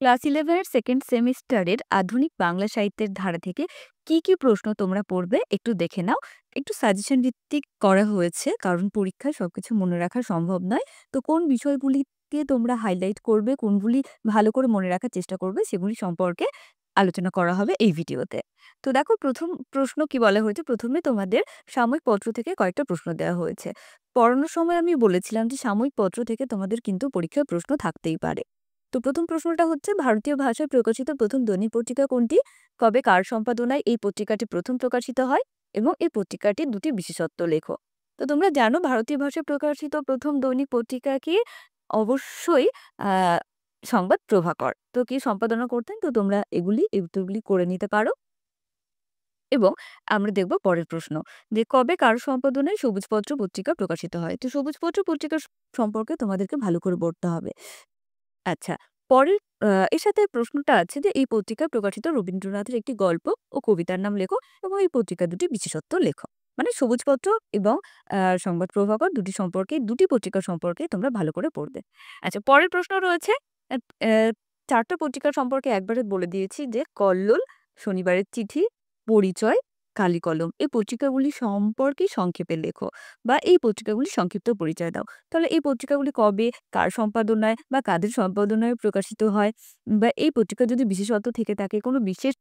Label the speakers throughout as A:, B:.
A: Class 11 এর second সেমিস্টারের আধুনিক বাংলা সাহিত্যের ধারা থেকে কি প্রশ্ন তোমরা পড়বে একটু দেখে নাও। একটু সাজেশন ভিত্তিক করা হয়েছে কারণ পরীক্ষায় সবকিছু মনে রাখা সম্ভব নয়। তো কোন বিষয়গুলিকে তোমরা হাইলাইট করবে, কোনগুলি ভালো করে মনে রাখার চেষ্টা করবে সেগুলি সম্পর্কে আলোচনা করা হবে এই ভিডিওতে। তো দেখো, প্রথম প্রশ্ন কি বলা হয়েছে, প্রথমে তোমাদের সাময়িক পত্র থেকে কয়েকটা প্রশ্ন দেওয়া হয়েছে। পড়ানোর সময় আমি বলেছিলাম যে সাময়িক পত্র থেকে তোমাদের কিন্তু পরীক্ষায় প্রশ্ন থাকতেই পারে। তো প্রথম প্রশ্নটা হচ্ছে, ভারতীয় ভাষায় প্রকাশিত প্রথম দৈনিক পত্রিকা কোনটি? কবে কার সম্পাদনায় এই পত্রিকাটি প্রথম প্রকাশিত হয়? এবং এই পত্রিকাটির দুটি বিশেষত্ব লেখো। তো তোমরা জানো ভারতীয় ভাষায় প্রকাশিত প্রথম দৈনিক পত্রিকা কি? অবশ্যই আহ সংবাদ প্রভাকর। তো কি সম্পাদনা করতেন? তো তোমরা এই উত্তরগুলি করে নিতে পারো। এবং আমরা দেখব পরের প্রশ্ন, যে কবে কার সম্পাদনায় সবুজপত্র পত্রিকা প্রকাশিত হয়? তো সবুজপত্র পত্রিকা সম্পর্কে তোমাদেরকে ভালো করে পড়তে হবে। আচ্ছা, পরের এর সাথে প্রশ্নটা আছে যে এই পত্রিকায় প্রকাশিত রবীন্দ্রনাথের একটি গল্প ও কবিতার নাম লেখো এবং এই পত্রিকা দুটি বিশেষত্ব লেখো। মানে সবুজপত্র এবং সংবাদ প্রভাকর দুটি পত্রিকা সম্পর্কে তোমরা ভালো করে পড়বে। আচ্ছা, পরের প্রশ্ন রয়েছে, অ্যা অ্যা ৪ টা পত্রিকা সম্পর্কে একবারে বলে দিয়েছি, যে কল্লোল, শনিবারের চিঠি, পরিচয়, কালিকলম। এই পত্রিকাগুলি সম্পর্কে সংক্ষেপে লেখো বা এই পত্রিকাগুলির সংক্ষিপ্ত পরিচয় দাও। তাহলে এই পত্রিকাগুলি কবে, কার সম্পাদনায় বা কাদের সম্পাদনায় প্রকাশিত হয়, বা এই পত্রিকার যদি বিশেষত্ব থেকে থাকে, কোনো বিশেষ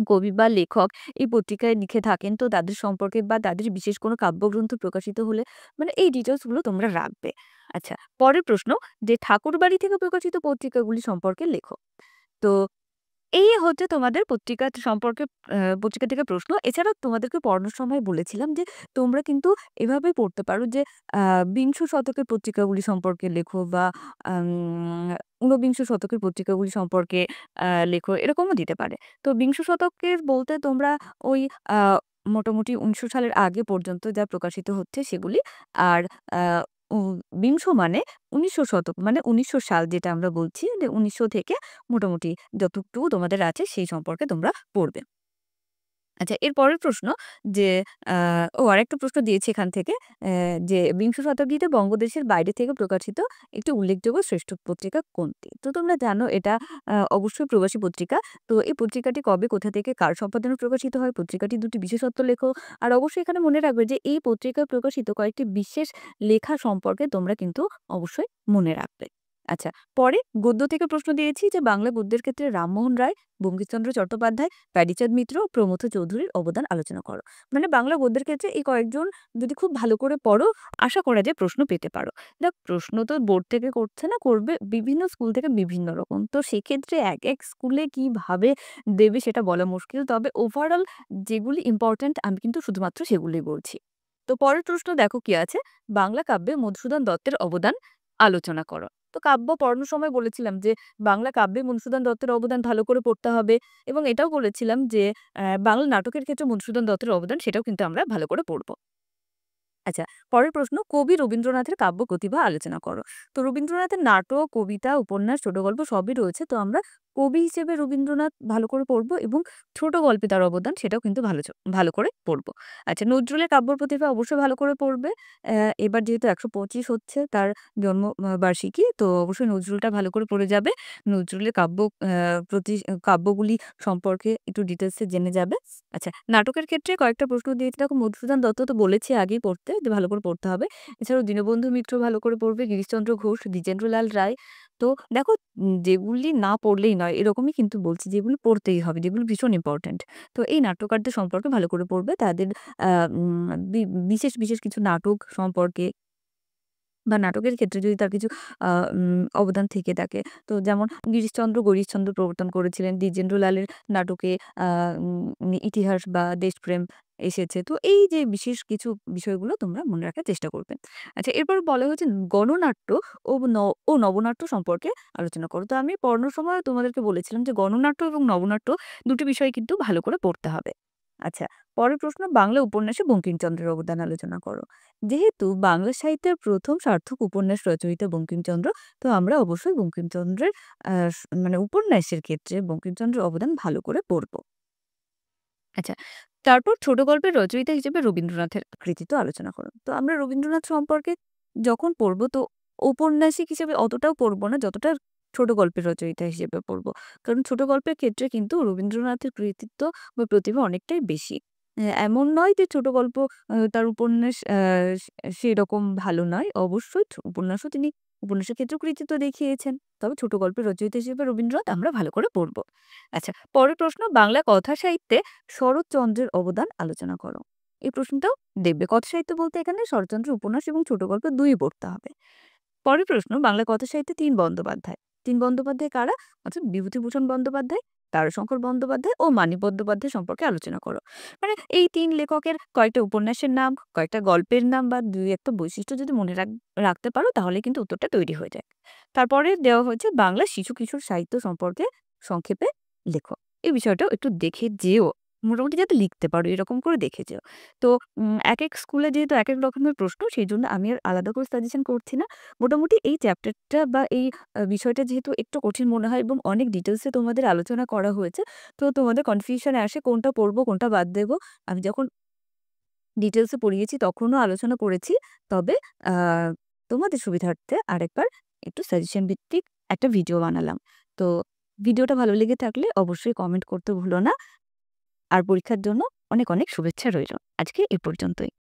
A: কবি বা লেখক এই পত্রিকায় লিখে থাকেন, তো তাদের সম্পর্কে বা তাদের বিশেষ কোনো কাব্যগ্রন্থ প্রকাশিত হলে, মানে এই ডিটেলস গুলো তোমরা রাখবে। আচ্ছা, পরের প্রশ্ন, যে ঠাকুরবাড়ি থেকে প্রকাশিত পত্রিকাগুলি সম্পর্কে লেখো। তো এই হচ্ছে তোমাদের পত্রিকা থেকে প্রশ্ন। এছাড়াও তোমাদেরকে পড়ানোর সময় বলেছিলাম যে তোমরা কিন্তু এভাবে পড়তে পারো যে বিংশ শতকের পত্রিকাগুলি সম্পর্কে লেখো বা ঊনবিংশ শতকের পত্রিকাগুলি সম্পর্কে লেখো, এরকমও দিতে পারে। তো বিংশ শতকের বলতে তোমরা ওই আ মোটামুটি ১৯০০ সালের আগে পর্যন্ত যা প্রকাশিত হচ্ছে সেগুলি। আর আ উ বিংশ মানে ১৯০০ শতক, মানে ১৯০০ সাল যেটা আমরা বলছি, যে ১৯০০ থেকে মোটামুটি যতটুকু তোমাদের আছে সেই সম্পর্কে তোমরা পড়বে। আচ্ছা, এর পরের প্রশ্ন, যে আ আরেকটা প্রশ্ন দিয়েছি এখান থেকে, যে বিংশ শতাব্দীতে বঙ্গদেশের বাইরে থেকে প্রকাশিত একটি উল্লেখযোগ্য শ্রেষ্ঠ পত্রিকা কোনটি? তো তোমরা জানো এটা অবশ্যই প্রবাসী পত্রিকা। তো এই পত্রিকাটি কবে, কোথা থেকে, কার সম্পাদনে প্রকাশিত হয়? পত্রিকাটির দুটি বিশেষত্ব লেখো। আর অবশ্যই এখানে মনে রাখবে যে এই পত্রিকায় প্রকাশিত কয়েকটি বিশেষ লেখা সম্পর্কে তোমরা কিন্তু অবশ্যই মনে রাখবে। আচ্ছা, পরে গদ্য থেকে প্রশ্ন দিয়েছি, যে বাংলা গদ্যের ক্ষেত্রে রামমোহন রায়, বঙ্কিমচন্দ্র চট্টোপাধ্যায়, প্যারীচাঁদ মিত্র, প্রমথ চৌধুরীর অবদান আলোচনা করো। মানে বাংলা গদ্যের ক্ষেত্রে এই কয়েকজন যদি খুব ভালো করে পড়ো, আশা করা যায় প্রশ্ন পেতে পারো। দেখ, প্রশ্ন তো বোর্ড থেকে করছে না, করবে বিভিন্ন স্কুল থেকে বিভিন্ন রকম। তো সেক্ষেত্রে এক স্কুলে কিভাবে দেবে সেটা বলা মুশকিল। তবে ওভারঅল যেগুলি ইম্পর্ট্যান্ট আমি কিন্তু শুধুমাত্র সেগুলোই বলছি। তো পরের প্রশ্ন দেখো কি আছে, বাংলা কাব্যে মধুসূদন দত্তের অবদান আলোচনা করো। তো কাব্য পড়ানোর সময় বলেছিলাম যে বাংলা কাব্যে মধুসূদন দত্তের অবদান ভালো করে পড়তে হবে, এবং এটাও বলেছিলাম যে বাংলা নাটকের ক্ষেত্রে মধুসূদন দত্তের অবদান সেটাও কিন্তু আমরা ভালো করে পড়ব। আচ্ছা, পরের প্রশ্ন, কবি রবীন্দ্রনাথের কাব্য প্রতিভা আলোচনা করো। তো রবীন্দ্রনাথের নাটক, কবিতা, উপন্যাস, ছোট গল্প সবই রয়েছে। তো আমরা কবি হিসেবে রবীন্দ্রনাথ ভালো করে পড়বো, এবং ছোট গল্পে তার অবদান সেটাও কিন্তু ভালো করে পড়বো। আচ্ছা, নজরুলের কাব্য প্রতিভা অবশ্যই ভালো করে পড়বে। এবার যেহেতু ১২৫ হচ্ছে তার জন্ম বার্ষিকী, তো অবশ্যই নজরুলটা ভালো করে পড়ে যাবে। নজরুলের কাব্যগুলি সম্পর্কে একটু ডিটেলসে জেনে যাবে। আচ্ছা, নাটকের ক্ষেত্রে কয়েকটা প্রশ্ন দিয়েছি। দেখো, মধুসূদন দত্ত তো বলেছি আগেই পড়তে, যে ভালো করে পড়তে হবে। এছাড়াও দীনবন্ধু মিত্র ভালো করে পড়বে, গিরিশচন্দ্র ঘোষ, দ্বিজেন্দ্রলাল রায়। তো দেখো, যেগুলি না পড়লেই নয় এরকমই কিন্তু বলছি, যেগুলো পড়তেই হবে, যেগুলো ভীষণ ইম্পোর্টেন্ট। তো এই নাট্যকারদের সম্পর্কে ভালো করে পড়বে। তাদের আ উম বি বিশেষ কিছু নাটক সম্পর্কে বা নাটকের ক্ষেত্রে যদি তার কিছু আ অবদান থেকে থাকে। তো যেমন গিরিশচন্দ্র প্রবর্তন করেছিলেন। দ্বিজেন্দ্রলালের নাটকে আ ইতিহাস বা দেশপ্রেম এসেছে। তো এই যে বিশেষ কিছু বিষয়গুলো তোমরা মনে রাখার চেষ্টা করবে। আচ্ছা, এরপর বলা হয়েছে গণনাট্য ও ন ও নবনাট্য সম্পর্কে আলোচনা করো। তো আমি পড়ানোর সময় তোমাদেরকে বলেছিলাম যে গণনাট্য এবং নবনাট্য দুটি বিষয় কিন্তু ভালো করে পড়তে হবে। আচ্ছা, পরের প্রশ্ন, বাংলা উপন্যাসে বঙ্কিমচন্দ্রের অবদান আলোচনা করো। যেহেতু বাংলা সাহিত্যের প্রথম সার্থক উপন্যাস রচয়িতা বঙ্কিমচন্দ্র, তো আমরা অবশ্যই বঙ্কিমচন্দ্রের মানে উপন্যাসের ক্ষেত্রে বঙ্কিমচন্দ্রের অবদান ভালো করে পড়ব। আচ্ছা, তারপর ছোট গল্পের রচয়িতা হিসেবে রবীন্দ্রনাথের কৃতিত্ব আলোচনা করুন। তো আমরা রবীন্দ্রনাথ সম্পর্কে যখন পড়ব, তো ঔপন্যাসিক হিসেবে অতটাও পড়ব না, যতটা ছোট গল্পের রচয়িতা হিসেবে পড়ব। কারণ ছোট গল্পের ক্ষেত্রে কিন্তু রবীন্দ্রনাথের কৃতিত্ব বা প্রতিভা অনেকটাই বেশি। এমন নয় যে ছোট গল্প তার উপন্যাস সেরকম ভালো নয়। অবশ্যই উপন্যাসও তিনি উপন্যাসের ক্ষেত্রেও কৃতিত্ব দেখিয়েছেন। তবে ছোট গল্পের রচয়িতা হিসেবে রবীন্দ্রনাথ আমরা ভালো করে পড়ব। আচ্ছা, পরের প্রশ্ন, বাংলা কথা সাহিত্যে শরৎচন্দ্রের অবদান আলোচনা করো। এই প্রশ্নটাও দেখবে। কথা সাহিত্য বলতে এখানে শরৎচন্দ্রের উপন্যাস এবং ছোট গল্প ২ ই পড়তে হবে। পরের প্রশ্ন, বাংলা কথা সাহিত্যে ৩ বন্দ্যোপাধ্যায়। ৩ বন্দ্যোপাধ্যায় কারা? অর্থাৎ বিভূতিভূষণ বন্দ্যোপাধ্যায়, তারাশঙ্কর বন্দ্যোপাধ্যায় ও মানিক বন্দ্যোপাধ্যায় সম্পর্কে আলোচনা করো। মানে এই ৩ লেখকের কয়েকটা উপন্যাসের নাম, কয়েকটা গল্পের নাম বা ২-১ টা বৈশিষ্ট্য যদি মনে রাখতে পারো তাহলে কিন্তু উত্তরটা তৈরি হয়ে যায়। তারপরে দেওয়া হয়েছে বাংলা শিশু-কিশোর সাহিত্য সম্পর্কে সংক্ষেপে লেখো। এই বিষয়টাও একটু দেখে যেও। মোটামুটি যাতে লিখতে পারো এরকম করে দেখে যেও। তো একেক স্কুলে যেহেতু একেক রকমের প্রশ্ন সেজন্য আমি আর আলাদা করে সাজেশন করছি না। মোটামুটি এই চ্যাপ্টারটা বা এই বিষয়টা যেহেতু একটু কঠিন মনে হয় এবং অনেক ডিটেইলসে তোমাদের আলোচনা করা হয়েছে, তো তোমাদের কনফিউশন আসে কোনটা পড়বো, কোনটা বাদ দেব। আমি যখন ডিটেইলসে পড়িয়েছি তখনও আলোচনা করেছি। তবে আ তোমাদের সুবিধার্থে আরেকবার একটু সাজেশন ভিত্তিক একটা ভিডিও বানালাম। তো ভিডিওটা ভালো লেগে থাকলে অবশ্যই কমেন্ট করতে ভুলো না। আর পরীক্ষার জন্য অনেক, অনেক শুভেচ্ছা রইল। আজকে এ পর্যন্তই।